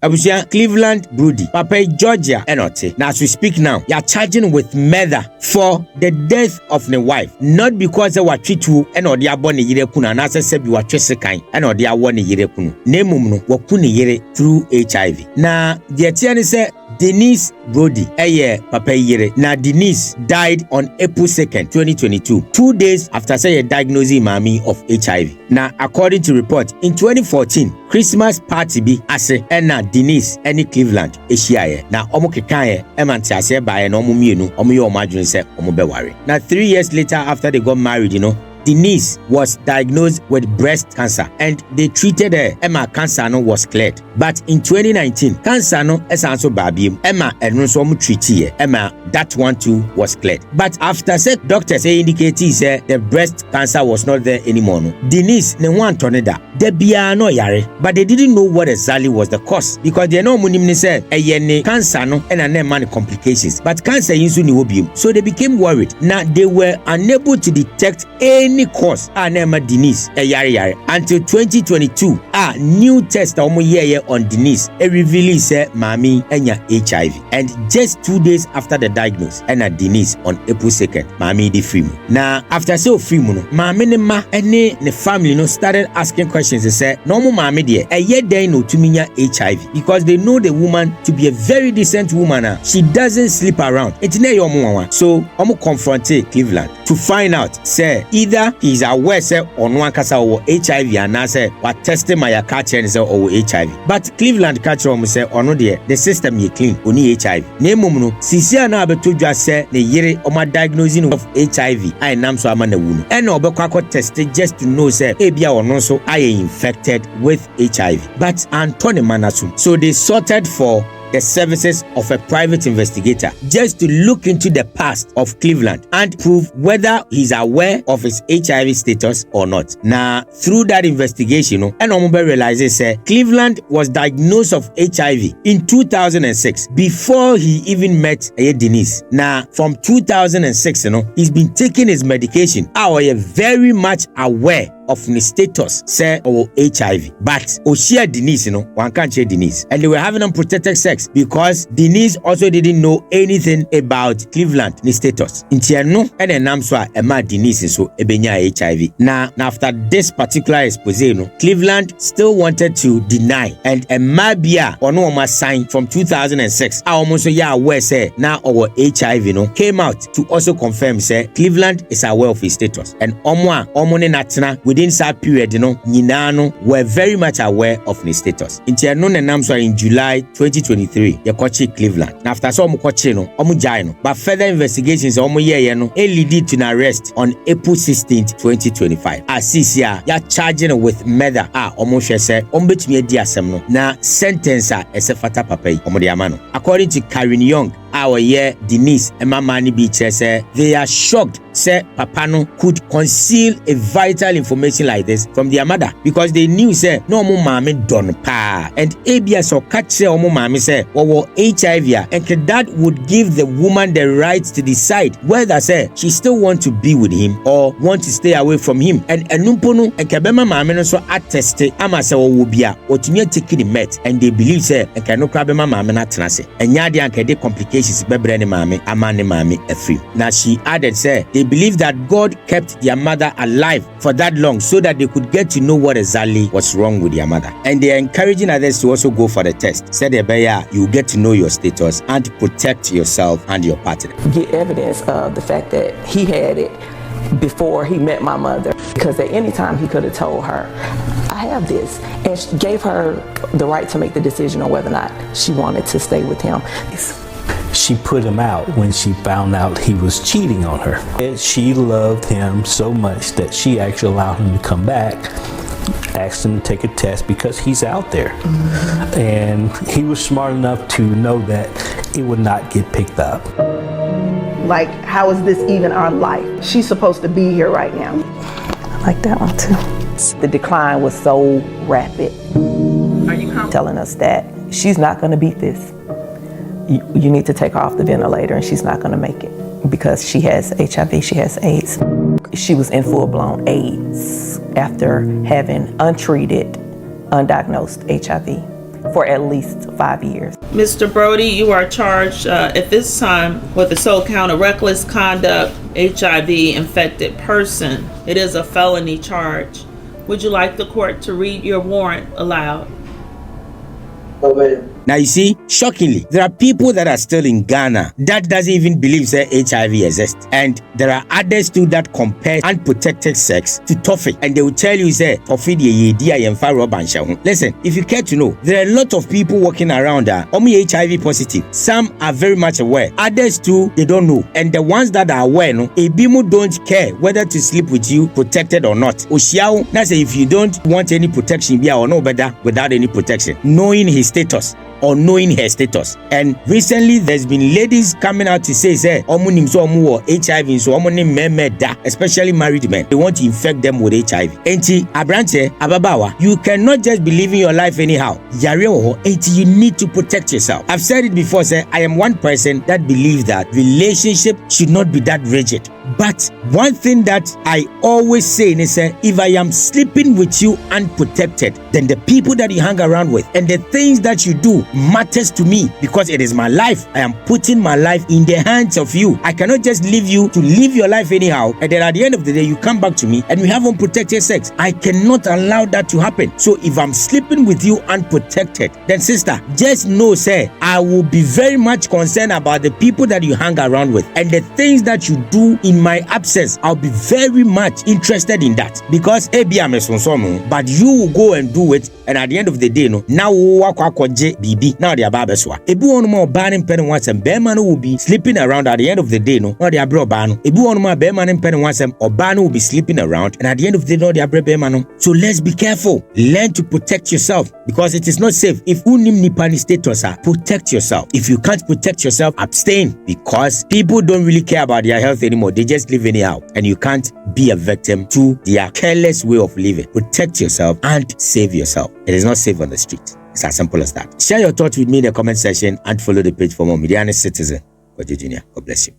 Abusia Cleveland Brody, Papa Georgia Enote. Now as we speak now, you are charging with murder for the death of the wife. Not because they were treated and or they are born a yere kuna, and as I said, you are chesekai and or they are one a yere kunu. Nemumno, wakuni yere through HIV. Now, the Atiani said, Denise Brody, Papa Yere. Now Denise died on April 2nd, 2022, 2 days after diagnosing mommy of HIV. Now, according to report, in 2014, Christmas party be ase na Denise any Cleveland Asia. Now, omo kekaye emantiase bae na omo mienu, omo ye omo adwene se omo be ware. Now, 3 years later after they got married, Denise was diagnosed with breast cancer and they treated her. Emma cancer was cleared. But in 2019, cancer is also baby. Emma and no so treaty. Emma that one too was cleared. But after said doctors indicated the breast cancer was not there anymore. Denise ne one tornado. They be no yare, but they didn't know what exactly was the cause because they know money said cancer and a man complications. But cancer is obium. So they became worried. Now they were unable to detect any cause Denise yare until 2022 new test on Denise revealing say mommy enya HIV, and just 2 days after the diagnosis Denise on April 2nd mommy di free. Now after so free mommy ne ma ne family started asking questions. They say normal mommy there they know to me HIV because they know the woman to be a very decent woman. She doesn't sleep around. It's not your mama. So I'm confronted Cleveland to find out say either he's aware say on one kasa or HIV and I say what testing my catcher and say or HIV. But Cleveland catcher say ono there the system you clean only HIV. Name no sisi na abeto dwa say ne yere o ma diagnosing of HIV I nam so ama na wu no. And obekwa test just to know say ebia ono so I infected with HIV. But Anthony Manasum. So they sorted for the services of a private investigator just to look into the past of Cleveland and prove whether he's aware of his HIV status or not. Now, through that investigation, and Omube realizes Cleveland was diagnosed of HIV in 2006 before he even met Denise. Now, from 2006, he's been taking his medication. I am very much aware of his status, say, or HIV. But Oshia Denise, one can't share Denise. And they were having unprotected sex because Denise also didn't know anything about Cleveland, his status. Intiano, and then Namswa, Emma Denise, so Ebenya HIV. Now, after this particular expose, Cleveland still wanted to deny. And Emma Bia, or no more sign from 2006, I almost aware, say, now our HIV, came out to also confirm, say, Cleveland is aware of his status. And Omone Natana, within that period, Ninano were very much aware of his status. In July 2023, they caught Cleveland. After some but further investigations lead to an arrest on April 16th, 2025. As CCR, you're charging with murder. Na sentence fata papa. According to Karen Young, our year Denise and Mamani Beach they are shocked say Papano could conceal a vital information like this from their mother because they knew say no more mommy done pa and ABS or catch say omo mommy say or HIV and that would give the woman the right to decide whether say she still want to be with him or want to stay away from him and enumpono and kabema mommy no so attest ama say wo bia otumi take the met and they believe say and cannot grab mommy na tenase and nyade anka de complications bebre ne mommy amane mommy free. Now she added say they believe that God kept their mother alive for that long so that they could get to know what exactly was wrong with their mother. And they are encouraging others to also go for the test. Said you get to know your status and protect yourself and your partner. Get evidence of the fact that he had it before he met my mother, because at any time he could have told her, I have this, and she gave her the right to make the decision on whether or not she wanted to stay with him. She put him out when she found out he was cheating on her. And she loved him so much that she actually allowed him to come back, asked him to take a test because he's out there. Mm-hmm. And he was smart enough to know that it would not get picked up. Like, how is this even our life? She's supposed to be here right now. I like that one too. The decline was so rapid. Are you telling us that she's not going to beat this? You need to take her off the ventilator and she's not going to make it because she has HIV, she has AIDS. She was in full-blown AIDS after having untreated, undiagnosed HIV. for at least 5 years. Mr. Brody, you are charged at this time with the sole count of reckless conduct, HIV-infected person. It is a felony charge. Would you like the court to read your warrant aloud? Now you see, shockingly, there are people that are still in Ghana that doesn't even believe that HIV exists. And there are others too that compare unprotected sex to toffee. And they will tell you, say, toffee listen, if you care to know, there are a lot of people walking around that are only HIV positive. Some are very much aware. Others too, they don't know. And the ones that are aware, no, Ebimu don't care whether to sleep with you protected or not. Oshiao, that's if you don't want any protection, be or no better without any protection, knowing his status or knowing her status. And recently there's been ladies coming out to say HIV, so especially married men, they want to infect them with HIV. Enti abrante ababawa, you cannot just be living your life anyhow. You need to protect yourself. I've said it before, say I am one person that believes that relationship should not be that rigid. But one thing that I always say is that if I am sleeping with you unprotected, then the people that you hang around with and the things that you do matters to me because it is my life. I am putting my life in the hands of you. I cannot just leave you to live your life anyhow, and then at the end of the day you come back to me and we have unprotected sex. I cannot allow that to happen. So if I'm sleeping with you unprotected, then sister, just know, say, I will be very much concerned about the people that you hang around with and the things that you do in my absence. I'll be very much interested in that because but you will go and do it, and at the end of the day, no, now BB now they are babeswa. Ebu on more banning pen once and bearman will be sleeping around at the end of the day, no, or they are bro ban. Ebu on more bearman and pen once or ban will be sleeping around, and at the end of the day, no, they are bearman. So let's be careful. Learn to protect yourself because it is not safe. If unim nipani status, protect yourself. If you can't protect yourself, abstain because people don't really care about their health anymore. They just live anyhow, and you can't be a victim to their careless way of living. Protect yourself and save yourself. It is not safe on the street. It's as simple as that. Share your thoughts with me in the comment section and follow the page for more Media Citizen. God bless you.